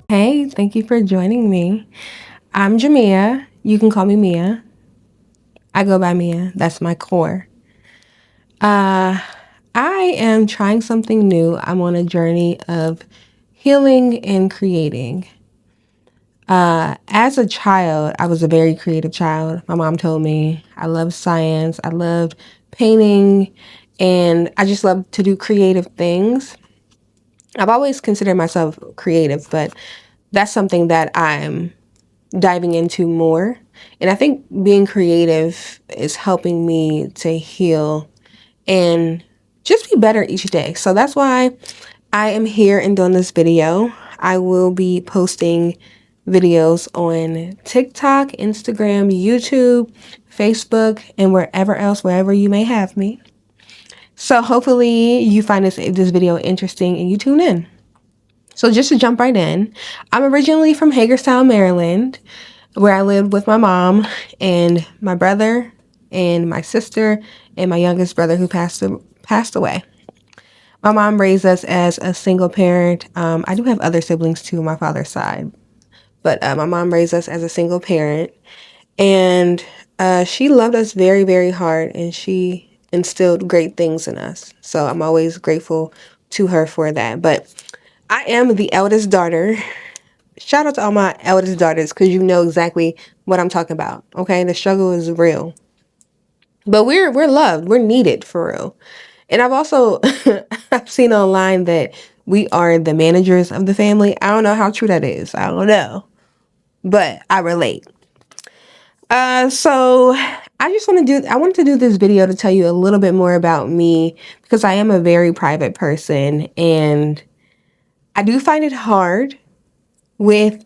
Hey, thank you for joining me. I'm Jamia. You can call me Mia. I go by Mia. That's my core. Uh, I am trying something new. I'm on a journey of healing and creating. As a child, I was a very creative child. My mom told me I loved science, I loved painting, and I just loved to do creative things. I've always considered myself creative, but that's something that I'm diving into more. And I think being creative is helping me to heal and just be better each day. So that's why I am here and doing this video. I will be posting videos on TikTok, Instagram, YouTube, Facebook, and wherever you may have me. So hopefully you find this video interesting and you tune in. So just to jump right in, I'm originally from Hagerstown, Maryland, where I lived with my mom and my brother and my sister and my youngest brother who passed away. My mom raised us as a single parent. I do have other siblings too, my father's side, but my mom raised us as a single parent, and she loved us very, very hard, and she instilled great things in us. So I'm always grateful to her for that. But I am the eldest daughter. Shout out to all my eldest daughters because you know exactly what I'm talking about. Okay, the struggle is real, but we're loved. We're needed for real. And I've also I've seen online that we are the managers of the family. I don't know how true that is. I don't know, but I relate. So I wanted to do this video to tell you a little bit more about me because I am a very private person and I do find it hard with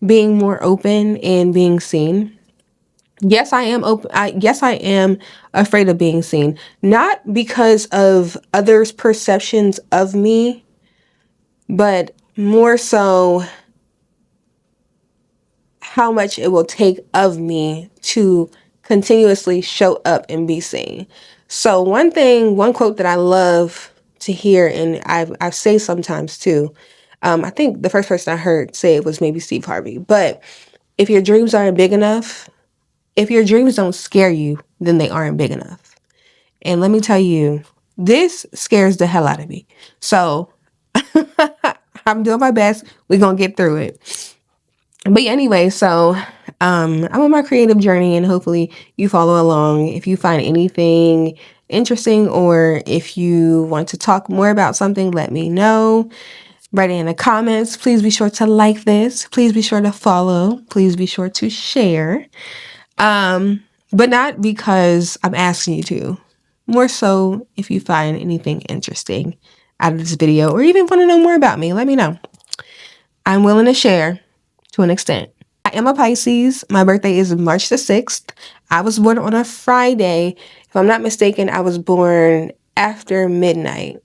being more open and being seen. Yes, I am open. Yes, I am afraid of being seen. Not because of others' perceptions of me, but more so how much it will take of me to continuously show up and be seen. So one quote that I love to hear, and I say sometimes too. I think the first person I heard say it was maybe Steve Harvey. But if your dreams aren't big enough, if your dreams don't scare you, then they aren't big enough. And let me tell you, this scares the hell out of me. So I'm doing my best. We're going to get through it. But anyway, so I'm on my creative journey and hopefully you follow along. If you find anything interesting or if you want to talk more about something, let me know. Write it in the comments. Please be sure to like this. Please be sure to follow. Please be sure to share. But not because I'm asking you to. More so if you find anything interesting out of this video or even want to know more about me, let me know. I'm willing to share to an extent. I am a Pisces. My birthday is March the 6th. I was born on a Friday. If I'm not mistaken, I was born after midnight.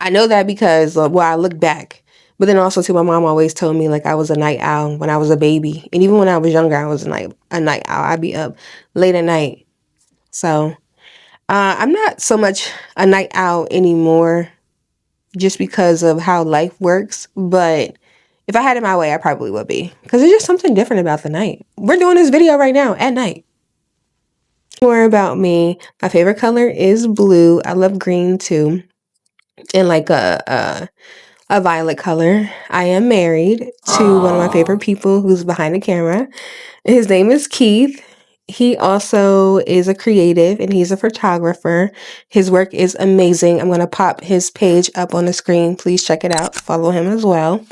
I know that because, well, I look back. But then also, too, my mom always told me, like, I was a night owl when I was a baby. And even when I was younger, I was a night owl. I'd be up late at night. So, I'm not so much a night owl anymore just because of how life works. But if I had it my way, I probably would be. Because there's just something different about the night. We're doing this video right now at night. More about me. My favorite color is blue. I love green, too. And like a violet color. I am married to one of my favorite people who's behind the camera. His name is Keith. He also is a creative and he's a photographer. His work is amazing. I'm going to pop his page up on the screen. Please check it out. Follow him as well.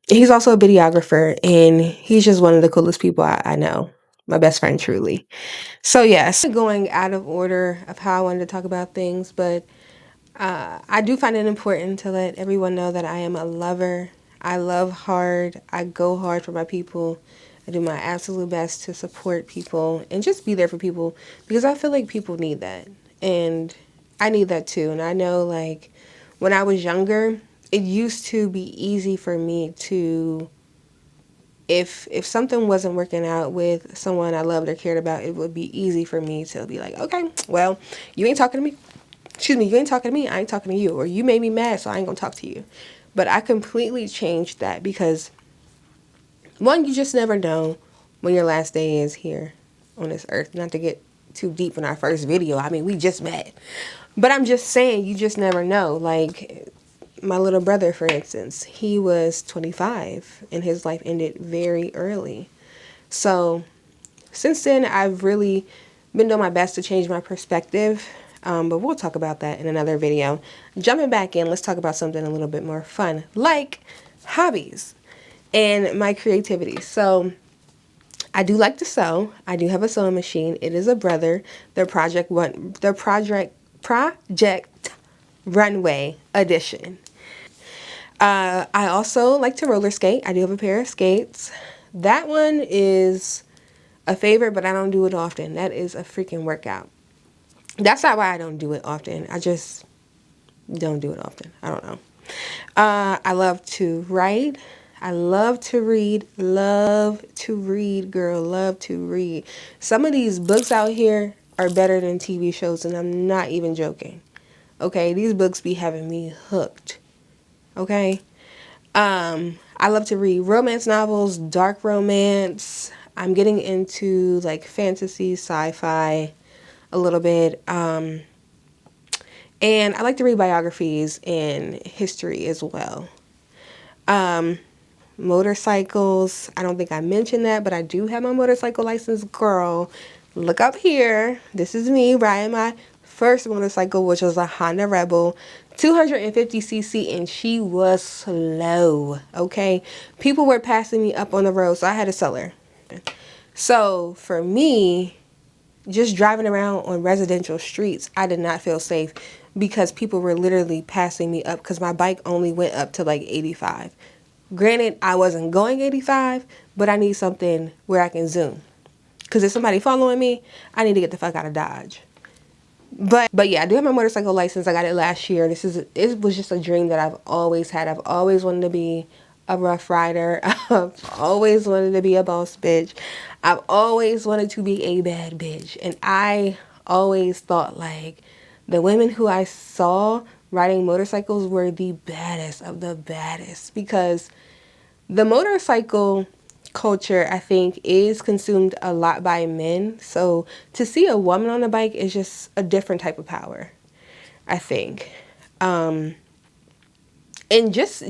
He's also a videographer and he's just one of the coolest people I know. My best friend, truly. So yes, going out of order of how I wanted to talk about things, but I do find it important to let everyone know that I am a lover. I love hard. I go hard for my people. I do my absolute best to support people and just be there for people because I feel like people need that. And I need that too. And I know, like, when I was younger, it used to be easy for me to if something wasn't working out with someone I loved or cared about, it would be easy for me to be like, okay, well, you ain't talking to me. Excuse me, you ain't talking to me, I ain't talking to you. Or you made me mad, so I ain't gonna talk to you. But I completely changed that because, one, you just never know when your last day is here on this earth. Not to get too deep in our first video. I mean, we just met. But I'm just saying, you just never know. Like, my little brother, for instance, he was 25 and his life ended very early. So since then, I've really been doing my best to change my perspective. But we'll talk about that in another video. Jumping back in, let's talk about something a little bit more fun, like hobbies and my creativity. So I do like to sew. I do have a sewing machine. It is a brother. The project runway edition. I also like to roller skate. I do have a pair of skates. That one is a favorite, but I don't do it often. That is a freaking workout. That's not why I don't do it often. I just don't do it often. I don't know. I love to write. I love to read. Love to read, girl. Love to read. Some of these books out here are better than TV shows, and I'm not even joking. Okay, these books be having me hooked. Okay. I love to read romance novels, dark romance. I'm getting into like fantasy, sci-fi a little bit. And I like to read biographies and history as well. Motorcycles. I don't think I mentioned that, but I do have my motorcycle license, girl. Look up here. This is me riding my first motorcycle, which was a Honda Rebel, 250cc, and she was slow. Okay, people were passing me up on the road, so I had to sell her. So for me, just driving around on residential streets, I did not feel safe because people were literally passing me up because my bike only went up to like 85. Granted, I wasn't going 85, but I need something where I can zoom. Because if somebody following me, I need to get the fuck out of Dodge. But yeah, I do have my motorcycle license. I got it last year. It was just a dream that I've always had. I've always wanted to be a rough rider. I've always wanted to be a boss bitch. I've always wanted to be a bad bitch. And I always thought like the women who I saw riding motorcycles were the baddest of the baddest, because the motorcycle culture, I think, is consumed a lot by men. So to see a woman on a bike is just a different type of power, I think. And just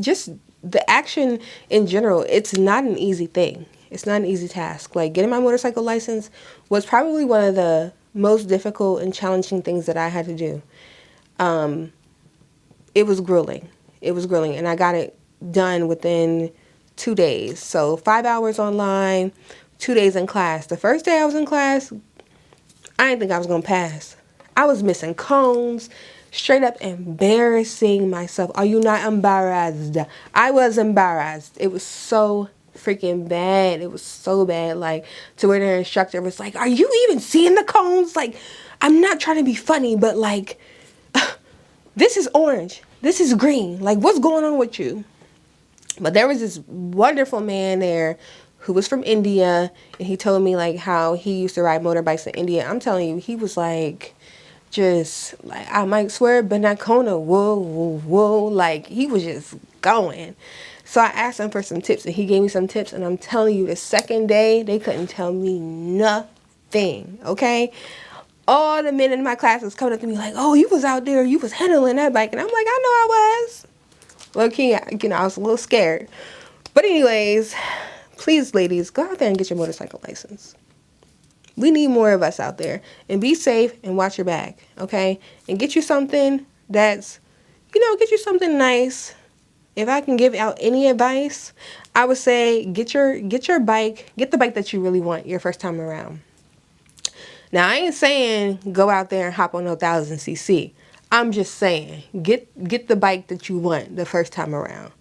the action in general, it's not an easy thing. It's not an easy task. Like getting my motorcycle license was probably one of the most difficult and challenging things that I had to do. It was grueling. It was grueling, and I got it done within 2 days. So 5 hours online, 2 days in class. The first day I was in class, I didn't think I was going to pass. I was missing cones, straight up embarrassing myself. Are you not embarrassed? I was embarrassed. It was so freaking bad. It was so bad. Like, to where the instructor was like, are you even seeing the cones? Like, I'm not trying to be funny, but like, this is orange. This is green. Like, what's going on with you? But there was this wonderful man there who was from India, and he told me like how he used to ride motorbikes in India. I'm telling you, he was like, just like, I might swear, Banacona, whoa, whoa, whoa. Like, he was just going. So I asked him for some tips, and he gave me some tips, and I'm telling you, the second day, they couldn't tell me nothing, okay? All the men in my class was coming up to me like, oh, you was out there, you was handling that bike. And I'm like, I know I was. Low-key, you know, I was a little scared. But anyways, please, ladies, go out there and get your motorcycle license. We need more of us out there. And be safe and watch your back, okay? And get you something that's, you know, get you something nice. If I can give out any advice, I would say get your bike, get the bike that you really want your first time around. Now, I ain't saying go out there and hop on no 1000cc. I'm just saying, get the bike that you want the first time around.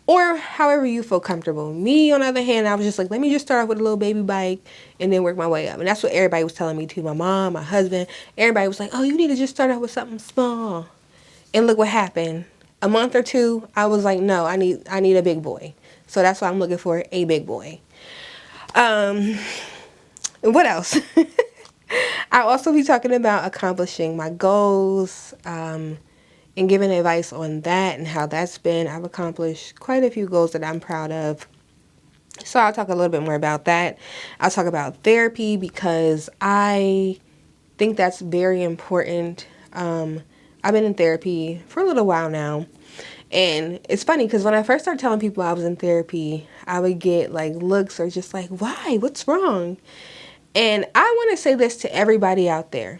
Or however you feel comfortable. Me, on the other hand, I was just like, let me just start off with a little baby bike and then work my way up. And that's what everybody was telling me too. My mom, my husband, everybody was like, oh, you need to just start off with something small. And look what happened. A month or two, I was like, no, I need a big boy. So that's why I'm looking for a big boy. What else? I'll also be talking about accomplishing my goals, and giving advice on that and how that's been. I've accomplished quite a few goals that I'm proud of. So I'll talk a little bit more about that. I'll talk about therapy because I think that's very important. I've been in therapy for a little while now. And it's funny because when I first started telling people I was in therapy, I would get like looks or just like, why? What's wrong? And I want to say this to everybody out there.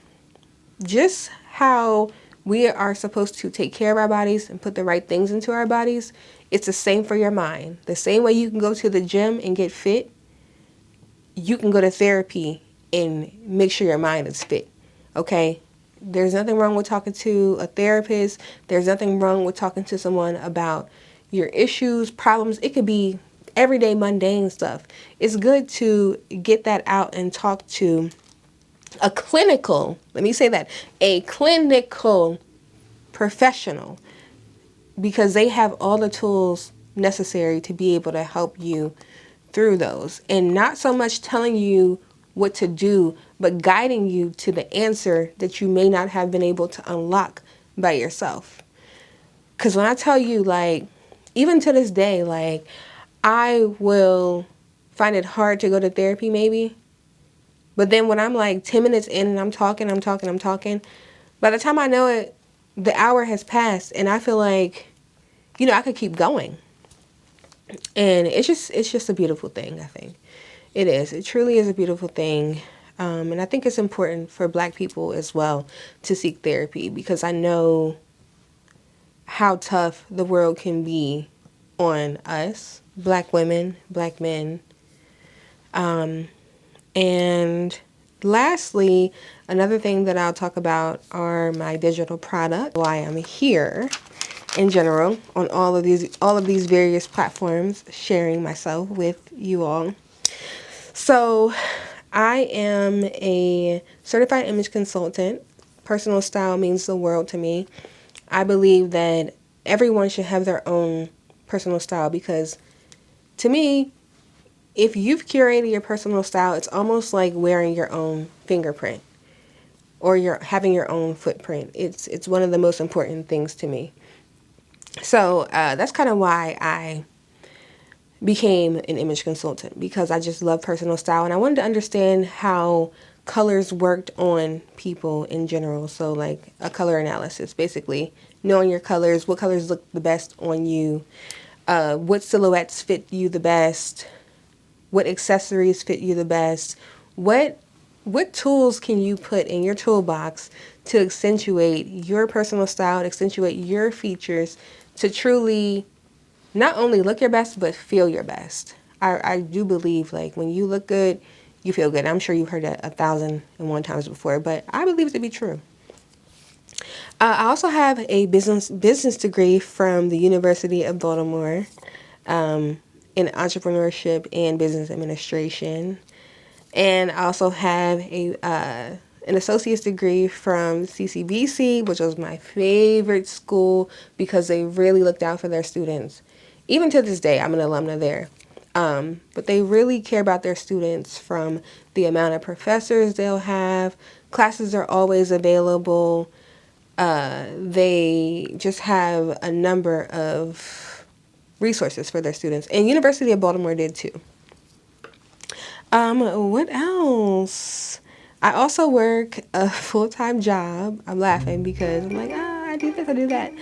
Just how we are supposed to take care of our bodies and put the right things into our bodies, it's the same for your mind. The same way you can go to the gym and get fit, you can go to therapy and make sure your mind is fit. Okay? There's nothing wrong with talking to a therapist. There's nothing wrong with talking to someone about your issues, problems. It could be everyday mundane stuff. It's good to get that out and talk to a clinical, let me say that, a clinical professional, because they have all the tools necessary to be able to help you through those, and not so much telling you what to do, but guiding you to the answer that you may not have been able to unlock by yourself. Because when I tell you, like, even to this day, like, I will find it hard to go to therapy maybe, but then when I'm like 10 minutes in and I'm talking, by the time I know it, the hour has passed and I feel like, I could keep going. And it's just a beautiful thing, I think. It is. It truly is a beautiful thing. And I think it's important for Black people as well to seek therapy, because I know how tough the world can be on us, Black women, Black men. And lastly, another thing that I'll talk about are my digital products, why I'm here in general on all of these various platforms, sharing myself with you all. So I am a certified image consultant. Personal style means the world to me. I believe that everyone should have their own personal style, because to me, if you've curated your personal style, it's almost like wearing your own fingerprint or having your own footprint. It's one of the most important things to me. So that's kind of why I became an image consultant, because I just love personal style and I wanted to understand how colors worked on people in general. So like a color analysis, basically knowing your colors, what colors look the best on you, what silhouettes fit you the best, what accessories fit you the best, what tools can you put in your toolbox to accentuate your personal style, to accentuate your features, to truly not only look your best, but feel your best. I do believe, like, when you look good, you feel good. I'm sure you've heard that 1,001 times before, but I believe it to be true. I also have a business degree from the University of Baltimore, in entrepreneurship and business administration. And I also have an associate's degree from CCBC, which was my favorite school because they really looked out for their students. Even to this day, I'm an alumna there. But they really care about their students, from the amount of professors they'll have. Classes are always available. They just have a number of resources for their students. And University of Baltimore did too. What else? I also work a full-time job. I'm laughing because I'm like, I do this, I do that.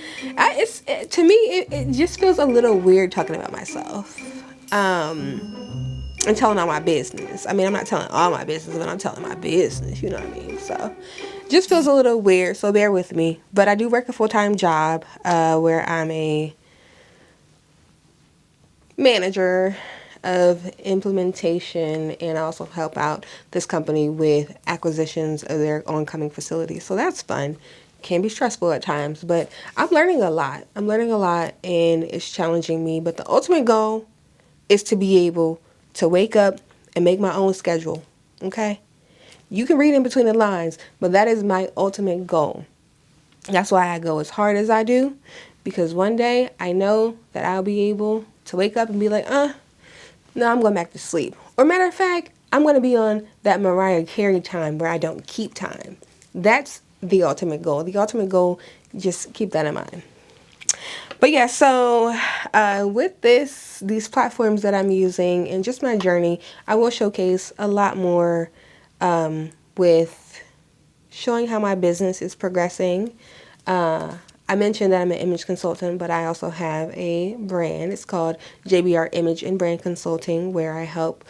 To me, it just feels a little weird talking about myself. And telling all my business. I mean, I'm not telling all my business, but I'm telling my business, you know what I mean? So, just feels a little weird, so bear with me. But I do work a full-time job, where I'm a manager of implementation, and I also help out this company with acquisitions of their oncoming facilities. So that's fun. Can be stressful at times, but I'm learning a lot. And it's challenging me. But the ultimate goal is to be able to wake up and make my own schedule. Okay? You can read in between the lines, but that is my ultimate goal. That's why I go as hard as I do, because one day I know that I'll be able to wake up and be like, no, I'm going back to sleep. Or matter of fact, I'm going to be on that Mariah Carey time where I don't keep time. That's the ultimate goal. The ultimate goal, just keep that in mind. But yeah, so with these platforms that I'm using and just my journey, I will showcase a lot more with showing how my business is progressing. I mentioned that I'm an image consultant, but I also have a brand. It's called JBRImageBrandConsulting, where I help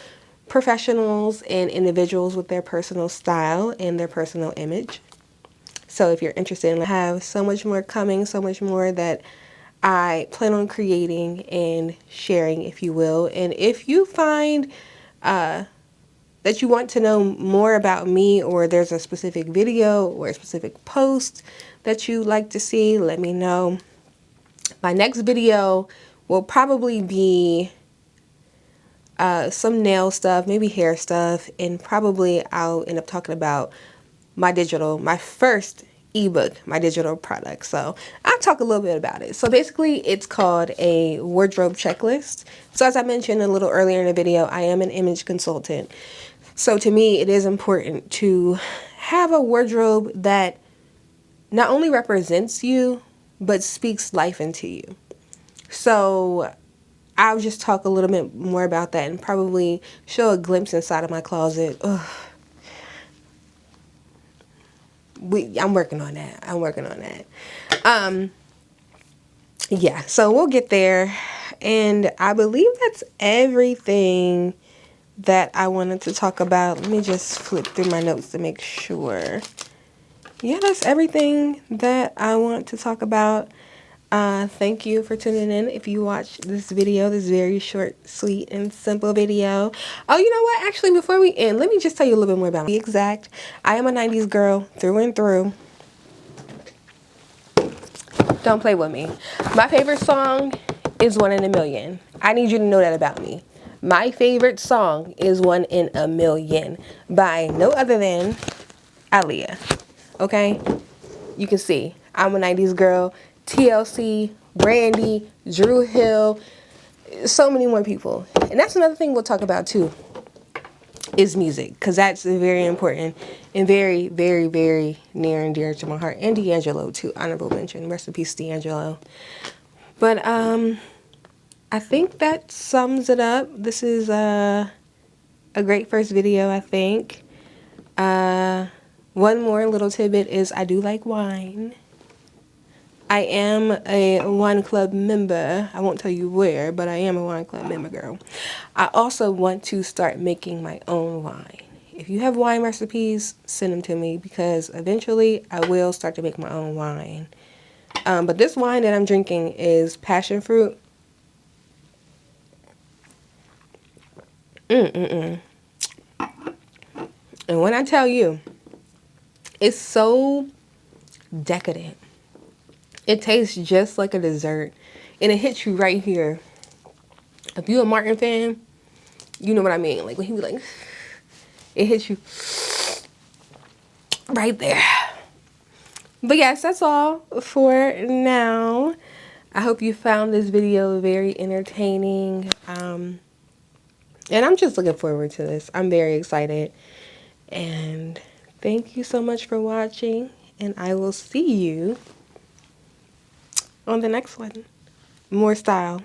professionals and individuals with their personal style and their personal image. So if you're interested, I have so much more coming, so much more that I plan on creating and sharing, if you will. And if you find that you want to know more about me, or there's a specific video or a specific post that you'd like to see, let me know. My next video will probably be some nail stuff, maybe hair stuff, and probably I'll end up talking about my first ebook, my digital product. So I'll talk a little bit about it. So basically it's called a wardrobe checklist. So as I mentioned a little earlier in the video, I am an image consultant. So to me, it is important to have a wardrobe that not only represents you, but speaks life into you. So I'll just talk a little bit more about that and probably show a glimpse inside of my closet. Ugh. I'm working on that. Yeah, so we'll get there. And I believe that's everything that I wanted to talk about. Let me just flip through my notes to make sure. Yeah, that's everything that I want to talk about. Thank you for tuning in. If you watched this video, this very short, sweet, and simple video. Oh, you know what? Actually, before we end, let me just tell you a little bit more about me. To be exact, I am a 90s girl through and through. Don't play with me. My favorite song is One in a Million. I need you to know that about me. My favorite song is One in a Million by no other than Aaliyah. Okay? You can see I'm a 90s girl. TLC, Brandy, Drew Hill, so many more people. And that's another thing we'll talk about too, is music, because that's very important and very, very, very near and dear to my heart. And D'Angelo too, honorable mention. Rest in peace, D'Angelo. But I think that sums it up. This is a great first video, I think. One more little tidbit is I do like wine. I am a wine club member. I won't tell you where, but I am a wine club member, girl. I also want to start making my own wine. If you have wine recipes, send them to me, because eventually I will start to make my own wine. But this wine that I'm drinking is passion fruit. And when I tell you, it's so decadent. It tastes just like a dessert, and it hits you right here. If you're a Martin fan, you know what I mean. Like when he be like, it hits you right there. But yes, that's all for now. I hope you found this video very entertaining. And I'm just looking forward to this. I'm very excited. And thank you so much for watching. And I will see you on the next one. More style.